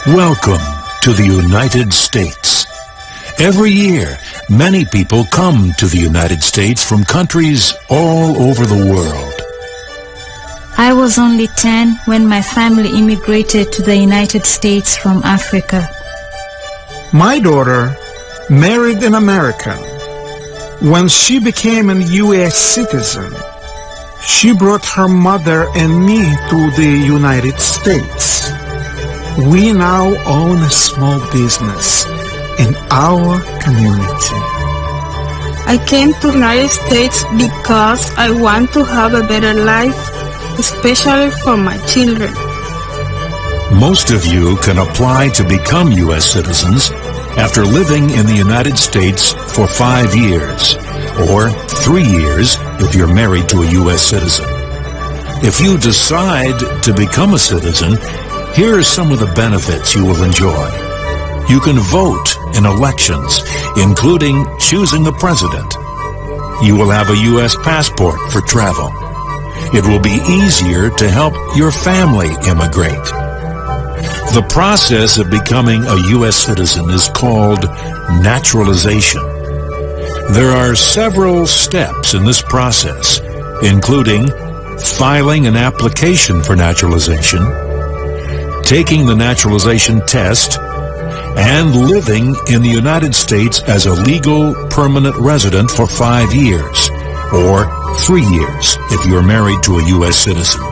Welcome to the United States. Every year, many people come to the United States from countries all over the world. I was only 10 when my family immigrated to the United States from Africa. My daughter married an American. When she became a U.S. citizen, she brought her mother and me to the United States. We now own a small business in our community. I came to the United States because I want to have a better life, especially for my children. Most of you can apply to become U.S. citizens after living in the United States for 5 years, or 3 years if you're married to a U.S. citizen. If you decide to become a citizen, here are some of the benefits you will enjoy. You can vote in elections, including choosing the president. You will have a U.S. passport for travel. It will be easier to help your family immigrate. The process of becoming a U.S. citizen is called naturalization. There are several steps in this process, including filing an application for naturalization, taking the naturalization test, and living in the United States as a legal permanent resident for 5 years, or 3 years if you're married to a U.S. citizen.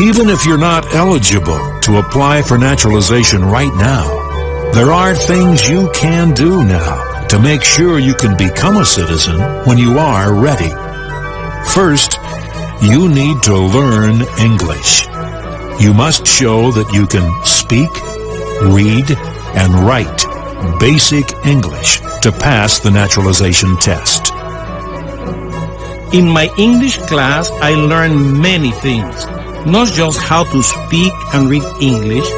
Even if you're not eligible to apply for naturalization right now, there are things you can do now to make sure you can become a citizen when you are ready. First, you need to learn English. You must show that you can speak, read, and write basic English to pass the naturalization test. In my English class, I learned many things, not just how to speak and read English,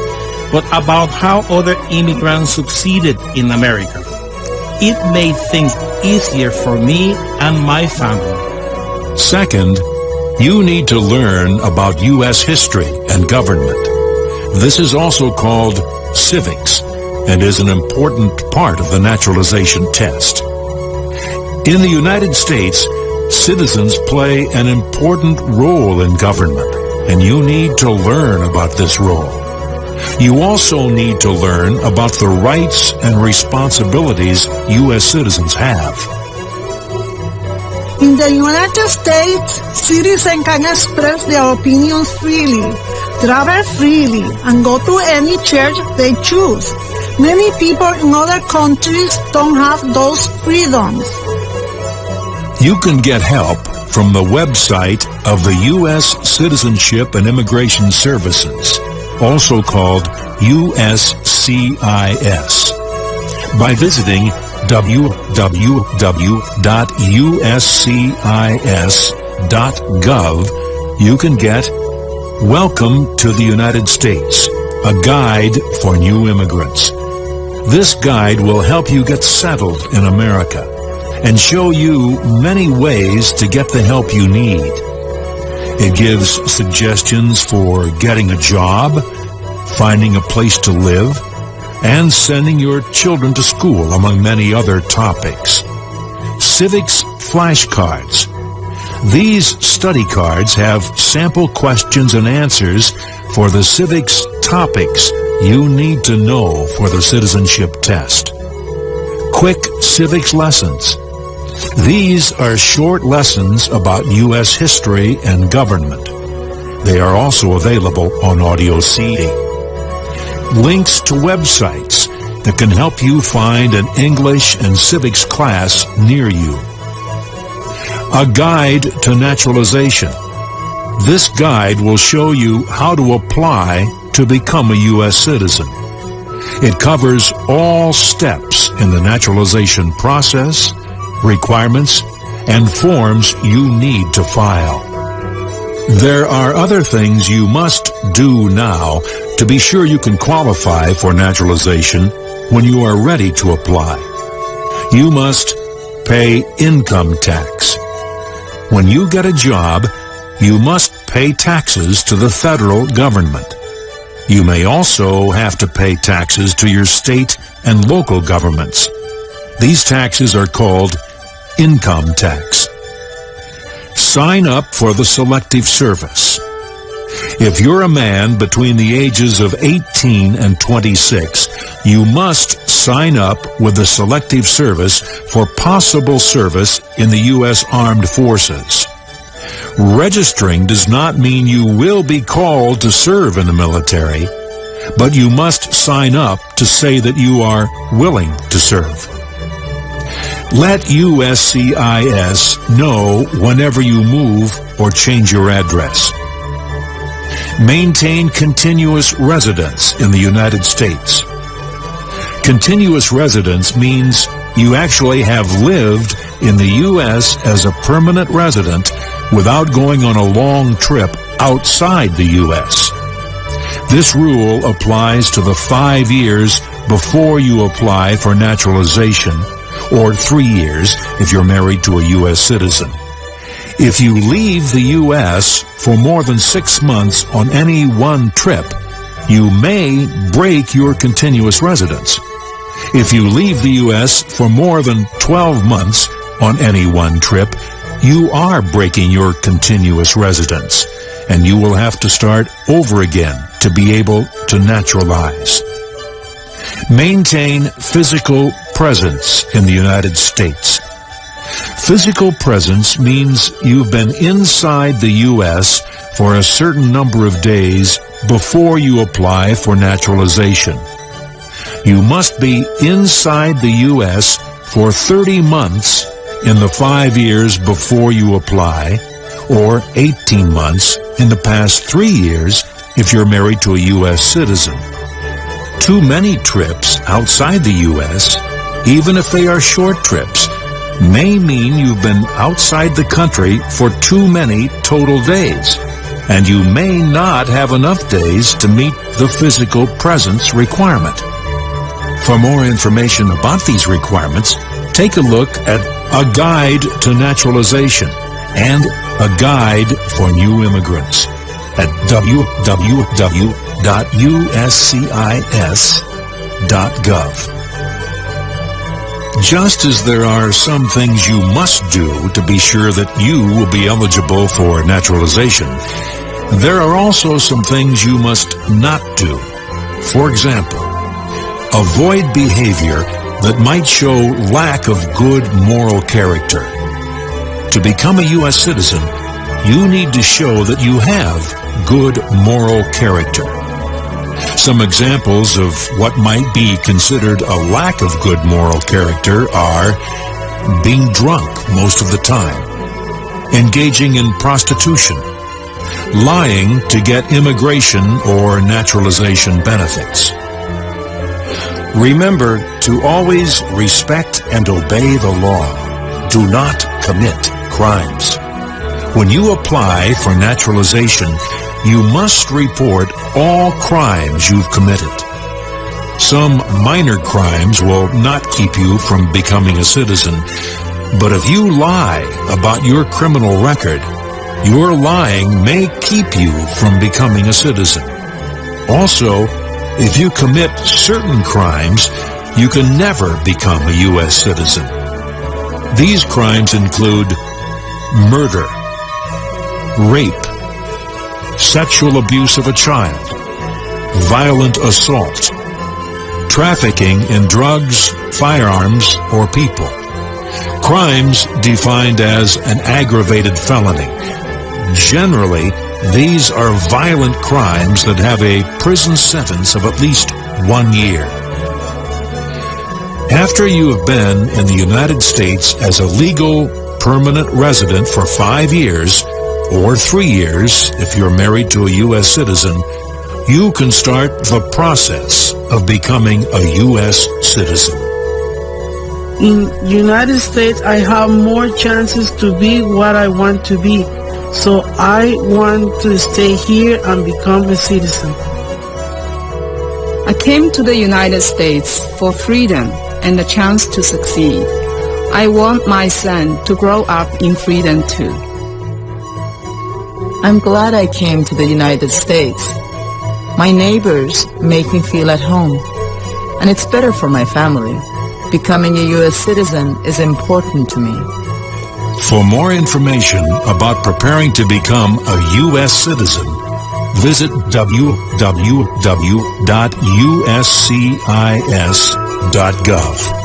but about how other immigrants succeeded in America. It made things easier for me and my family. Second, you need to learn about U.S. history and government. This is also called civics and is an important part of the naturalization test. In the United States, citizens play an important role in government, and you need to learn about this role. You also need to learn about the rights and responsibilities U.S. citizens have. In the United States, citizens can express their opinions freely, travel freely, and go to any church they choose. Many people in other countries don't have those freedoms. You can get help from the website of the U.S. Citizenship and Immigration Services, also called USCIS, by visiting www.uscis.gov. You can get Welcome to the United States, a guide for new immigrants. This guide will help you get settled in America and show you many ways to get the help you need. It gives suggestions for getting a job, finding a place to live, and sending your children to school, among many other topics. Civics flashcards. These study cards have sample questions and answers for the civics topics you need to know for the citizenship test. Quick civics lessons. These are short lessons about U.S. history and government. They are also available on audio CD. Links to websites that can help you find an English and civics class near you. A guide to naturalization. This guide will show you how to apply to become a U.S. citizen. It covers all steps in the naturalization process, requirements, and forms you need to file. There are other things you must do now to be sure you can qualify for naturalization when you are ready to apply. You must pay income tax. When you get a job, you must pay taxes to the federal government. You may also have to pay taxes to your state and local governments. These taxes are called income tax. Sign up for the Selective Service. If you're a man between the ages of 18 and 26, you must sign up with the Selective Service for possible service in the U.S. Armed Forces. Registering does not mean you will be called to serve in the military, but you must sign up to say that you are willing to serve. Let USCIS know whenever you move or change your address. Maintain continuous residence in the United States. Continuous residence means you actually have lived in the U.S. as a permanent resident without going on a long trip outside the U.S. This rule applies to the 5 years before you apply for naturalization, or 3 years if you're married to a U.S. citizen. If you leave the U.S. for more than 6 months on any one trip, you may break your continuous residence. If you leave the U.S. for more than 12 months on any one trip, you are breaking your continuous residence, and you will have to start over again to be able to naturalize. Maintain physical presence in the United States. Physical presence means you've been inside the U.S. for a certain number of days before you apply for naturalization. You must be inside the U.S. for 30 months in the 5 years before you apply, or 18 months in the past 3 years if you're married to a U.S. citizen. Too many trips outside the U.S., even if they are short trips, may mean you've been outside the country for too many total days, and you may not have enough days to meet the physical presence requirement. For more information about these requirements, take a look at A Guide to Naturalization and A Guide for New Immigrants at www.uscis.gov. Just as there are some things you must do to be sure that you will be eligible for naturalization, there are also some things you must not do. For example, avoid behavior that might show lack of good moral character. To become a U.S. citizen, you need to show that you have good moral character. Some examples of what might be considered a lack of good moral character are being drunk most of the time, engaging in prostitution, lying to get immigration or naturalization benefits. Remember to always respect and obey the law. Do not commit crimes. When you apply for naturalization, you must report all crimes you've committed. Some minor crimes will not keep you from becoming a citizen, but if you lie about your criminal record, your lying may keep you from becoming a citizen. Also, if you commit certain crimes, you can never become a U.S. citizen. These crimes include murder, rape, sexual abuse of a child, violent assault, trafficking in drugs, firearms, or people. Crimes defined as an aggravated felony. Generally, these are violent crimes that have a prison sentence of at least 1 year. After you have been in the United States as a legal permanent resident for 5 years, or 3 years if you're married to a U.S. citizen, you can start the process of becoming a U.S. citizen. In United States, I have more chances to be what I want to be. So I want to stay here and become a citizen. I came to the United States for freedom and the chance to succeed. I want my son to grow up in freedom too. I'm glad I came to the United States. My neighbors make me feel at home, and it's better for my family. Becoming a U.S. citizen is important to me. For more information about preparing to become a U.S. citizen, visit www.uscis.gov.